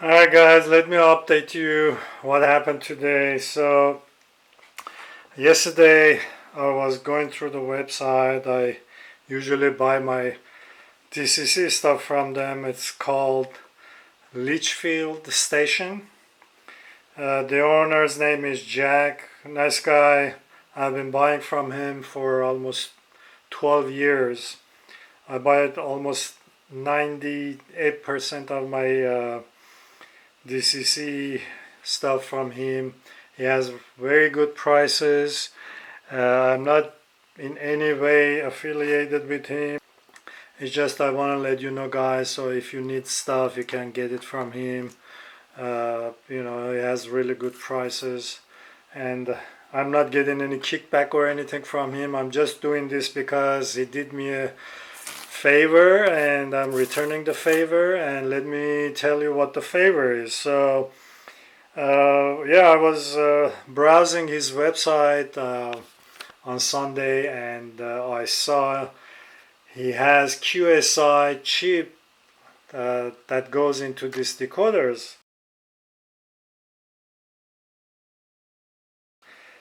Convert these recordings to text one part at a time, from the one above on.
Alright guys, let me update you what happened today. So yesterday I was going through the website. I usually buy my DCC stuff from them. It's called Litchfield Station. The owner's name is Jack. Nice guy. I've been buying from him for almost 12 years. I buy it almost 98% of my DCC stuff from him. He has very good prices. I'm not in any way affiliated with him. It's just I want to let you know, guys. So if you need stuff, you can get it from him. He has really good prices, and I'm not getting any kickback or anything from him. I'm just doing this because he did me a favor and I'm returning the favor, and let me tell you what the favor is. So I was browsing his website on Sunday, and I saw he has QSI chip that goes into these decoders.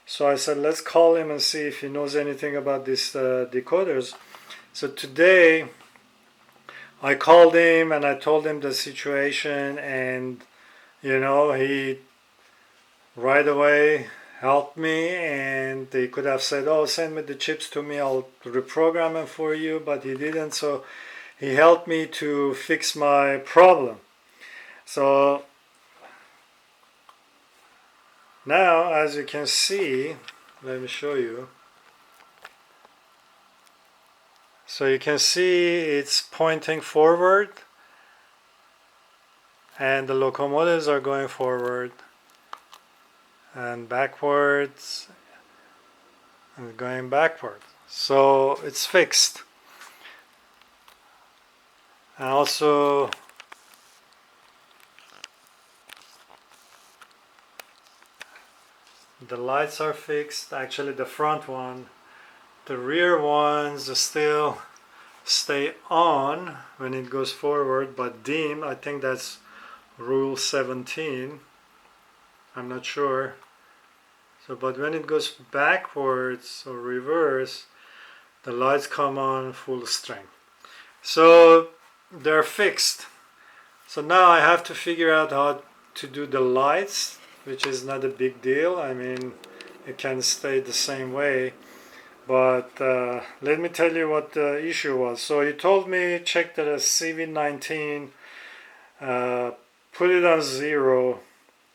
So I said, let's call him and see if he knows anything about these decoders. So today I called him and I told him the situation, and he right away helped me, and they could have said, oh, send me the chips to me, I'll reprogram them for you, but he didn't. So he helped me to fix my problem. So now, as you can see, let me show you. So you can see it's pointing forward and the locomotives are going forward and backwards and going backward. So it's fixed. And also the lights are fixed. Actually the front one. The rear ones still stay on when it goes forward but dim. I think that's rule 17. I'm not sure. So, but when it goes backwards or reverse, the lights come on full strength. So they're fixed. So now I have to figure out how to do the lights, which is not a big deal. I mean, it can stay the same way. But let me tell you what the issue was. So he told me check the CV19, put it on 0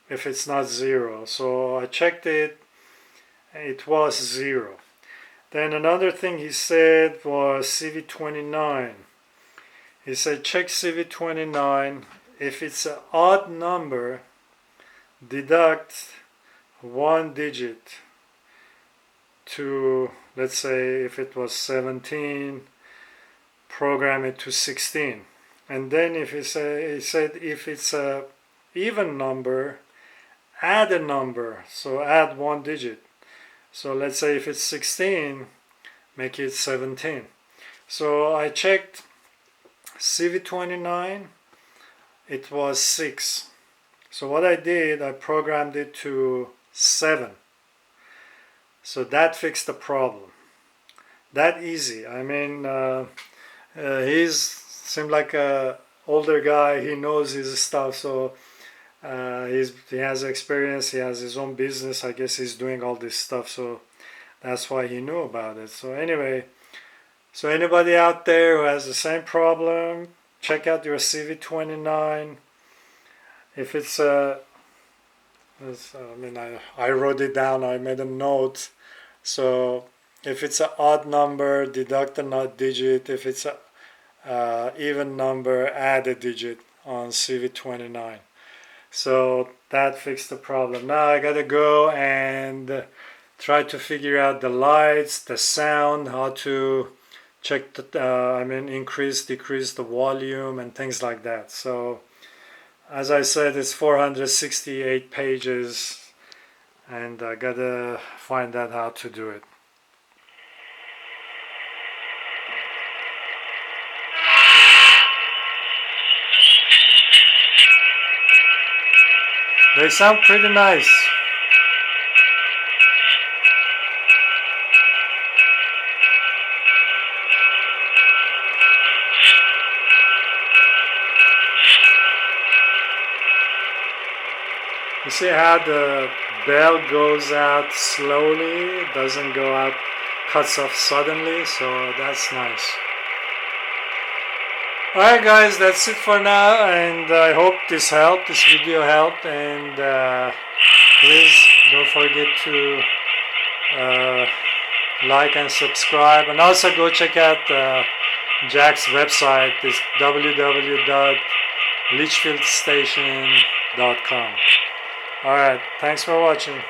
if it's not 0. So I checked it, it was 0. Then another thing he said was CV29. He said check CV29. If it's an odd number, deduct 1 digit to, let's say if it was 17, program it to 16. And then if he said if it's a even number, add a number, so add 1 digit. So let's say if it's 16, make it 17. So I checked CV29, it was 6. So what I did, I programmed it to 7. So that fixed the problem. That easy. I mean, he's seemed like a older guy. He knows his stuff. So he has experience. He has his own business. I guess he's doing all this stuff. So that's why he knew about it. So anyway, so anybody out there who has the same problem, check out your CV29. If it's I wrote it down. I made a note. So if it's an odd number, deduct an odd digit. If it's an even number, add a digit on CV29. So that fixed the problem. Now I gotta go and try to figure out the lights, the sound, how to check the, increase, decrease the volume and things like that. So as I said, it's 468 pages, and I gotta find out how to do it. They sound pretty nice. You see how the bell goes out slowly, doesn't go out, cuts off suddenly, so that's nice. Alright guys, that's it for now, and I hope this video helped, and please don't forget to like and subscribe, and also go check out Jack's website. It's www.litchfieldstation.com. Alright, thanks for watching.